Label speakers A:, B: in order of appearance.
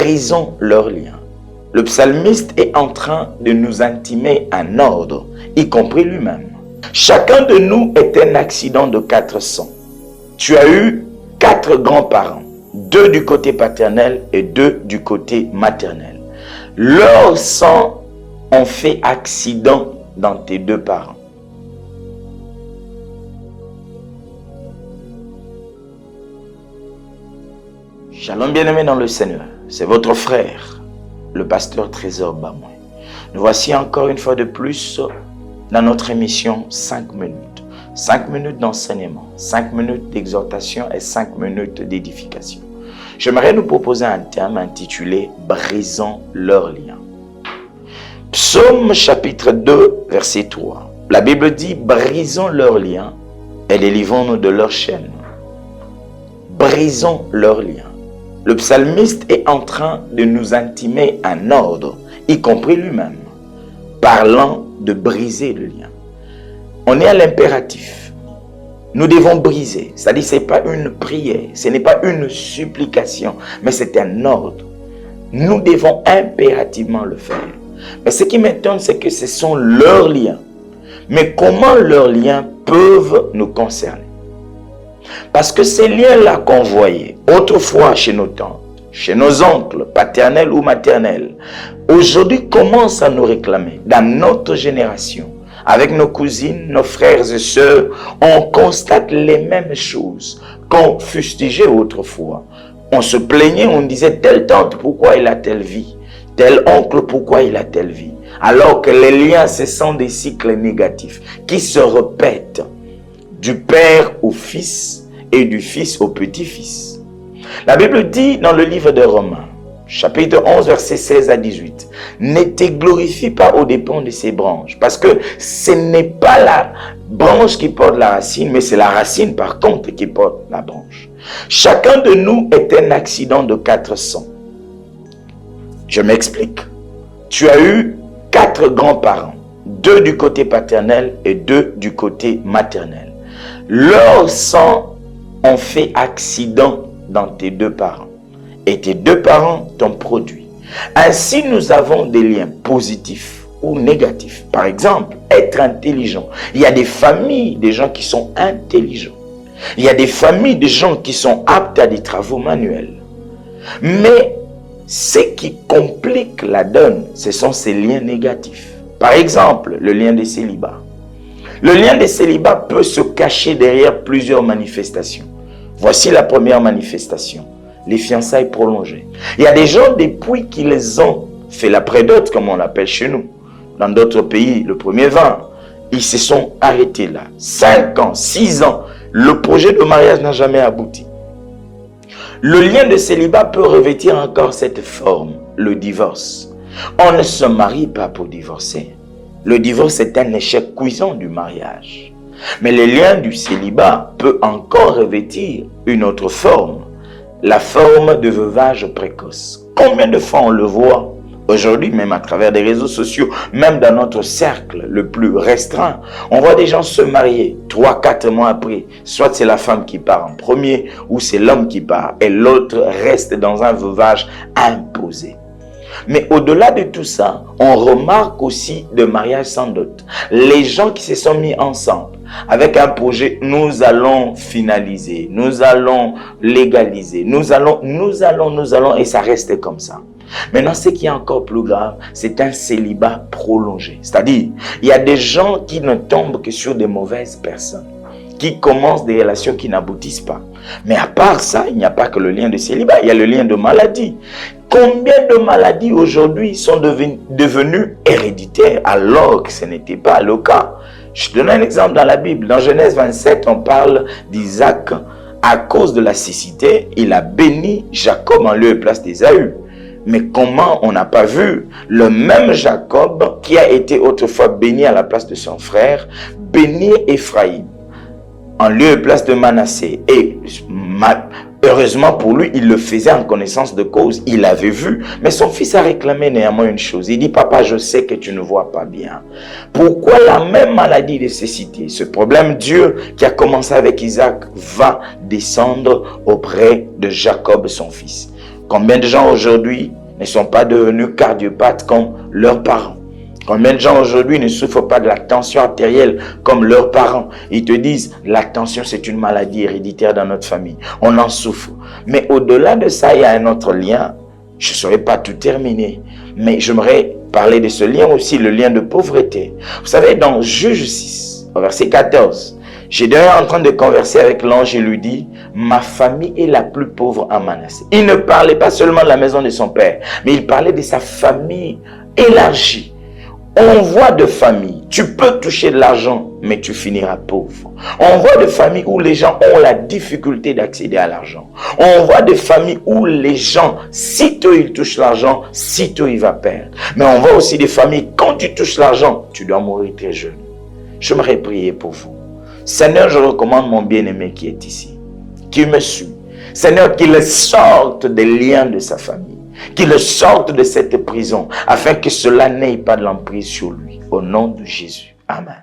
A: brisons leurs liens. Le psalmiste est en train de nous intimer un ordre, y compris lui-même. Chacun de nous est un accident de 400. Tu as eu 4 grands-parents, 2 du côté paternel et 2 du côté maternel. Leur sang ont fait accident dans tes 2 parents. Shalom bien-aimés dans le Seigneur, c'est votre frère, le pasteur Trésor Bamoué. Nous voici encore une fois de plus dans notre émission 5 minutes. 5 minutes d'enseignement, 5 minutes d'exhortation et 5 minutes d'édification. J'aimerais nous proposer un thème intitulé « Brisons leurs liens ». Psaume chapitre 2, verset 3. La Bible dit « Brisons leurs liens et délivrons-nous de leurs chaînes ». Brisons leurs liens. Le psalmiste est en train de nous intimer un ordre, y compris lui-même, parlant de briser le lien. On est à l'impératif. Nous devons briser. C'est-à-dire, ce n'est pas une prière, ce n'est pas une supplication, mais c'est un ordre. Nous devons impérativement le faire. Mais ce qui m'étonne, c'est que ce sont leurs liens. Mais comment leurs liens peuvent nous concerner? Parce que ces liens-là qu'on voyait autrefois chez nos tantes, chez nos oncles, paternels ou maternels, aujourd'hui commencent à nous réclamer. Dans notre génération, avec nos cousines, nos frères et sœurs, on constate les mêmes choses qu'on fustigeait autrefois. On se plaignait, on disait telle tante, pourquoi elle a telle vie? Tel oncle, pourquoi il a telle vie? Alors que les liens, ce sont des cycles négatifs qui se répètent du père au fils et du fils au petit-fils. La Bible dit dans le livre de Romains, chapitre 11, versets 16 à 18, « Ne te glorifie pas aux dépens de ces branches, parce que ce n'est pas la branche qui porte la racine, mais c'est la racine par contre qui porte la branche. Chacun de nous est un accident de 400. Je m'explique. Tu as eu 4 grands-parents, 2 du côté paternel et 2 du côté maternel. Leur sang ont fait accident dans tes 2 parents. Et tes 2 parents t'ont produit. Ainsi, nous avons des liens positifs ou négatifs. Par exemple, être intelligent. Il y a des familles de gens qui sont intelligents. Il y a des familles de gens qui sont aptes à des travaux manuels. Mais ce qui complique la donne, ce sont ces liens négatifs. Par exemple, le lien de célibat. Le lien de célibat peut se cacher derrière plusieurs manifestations. Voici la première manifestation. Les fiançailles prolongées. Il y a des gens, depuis qu'ils ont fait la prédote, comme on l'appelle chez nous, dans d'autres pays, le premier vin, ils se sont arrêtés là. 5 ans, 6 ans, le projet de mariage n'a jamais abouti. Le lien de célibat peut revêtir encore cette forme, le divorce. On ne se marie pas pour divorcer. Le divorce est un échec cuisant du mariage. Mais le lien du célibat peut encore revêtir une autre forme, la forme de veuvage précoce. Combien de fois on le voit aujourd'hui, même à travers des réseaux sociaux, même dans notre cercle le plus restreint, on voit des gens se marier 3-4 mois après. Soit c'est la femme qui part en premier, ou c'est l'homme qui part, et l'autre reste dans un veuvage imposé. Mais au-delà de tout ça, on remarque aussi de mariage sans dot. Les gens qui se sont mis ensemble avec un projet, nous allons finaliser, nous allons légaliser, nous allons, et ça reste comme ça. Maintenant, ce qui est encore plus grave, c'est un célibat prolongé. C'est-à-dire, il y a des gens qui ne tombent que sur des mauvaises personnes, qui commencent des relations qui n'aboutissent pas. Mais à part ça, il n'y a pas que le lien de célibat, il y a le lien de maladie. Combien de maladies aujourd'hui sont devenues héréditaires alors que ce n'était pas le cas? Je te donne un exemple dans la Bible. Dans Genèse 27, on parle d'Isaac. À cause de la cécité, il a béni Jacob en lieu et place d'Ésaü. Mais comment on n'a pas vu le même Jacob qui a été autrefois béni à la place de son frère, bénir Éphraïm en lieu et place de Manassé. Et heureusement pour lui, il le faisait en connaissance de cause. Il avait vu. Mais son fils a réclamé néanmoins une chose. Il dit, papa, je sais que tu ne vois pas bien. Pourquoi la même maladie de cécité, ce problème Dieu qui a commencé avec Isaac, va descendre auprès de Jacob, son fils? Combien de gens aujourd'hui ne sont pas devenus cardiopathes comme leurs parents? Combien de gens aujourd'hui ne souffrent pas de la tension artérielle comme leurs parents? Ils te disent, la tension c'est une maladie héréditaire dans notre famille. On en souffre. Mais au-delà de ça, il y a un autre lien. Je ne saurais pas tout terminer. Mais j'aimerais parler de ce lien aussi, le lien de pauvreté. Vous savez, dans Juge 6, au verset 14, Gédéon est en train de converser avec l'ange et lui dit, ma famille est la plus pauvre en Manassé. Il ne parlait pas seulement de la maison de son père, mais il parlait de sa famille élargie. On voit de familles, tu peux toucher de l'argent, mais tu finiras pauvre. On voit de familles où les gens ont la difficulté d'accéder à l'argent. On voit des familles où les gens, sitôt ils touchent l'argent, sitôt ils vont perdre. Mais on voit aussi des familles, quand tu touches l'argent, tu dois mourir très jeune. J'aimerais prier pour vous. Seigneur, je recommande mon bien-aimé qui est ici, qui me suit. Seigneur, qu'il sorte des liens de sa famille. Qu'il sorte de cette prison, afin que cela n'ait pas de l'emprise sur lui. Au nom de Jésus. Amen.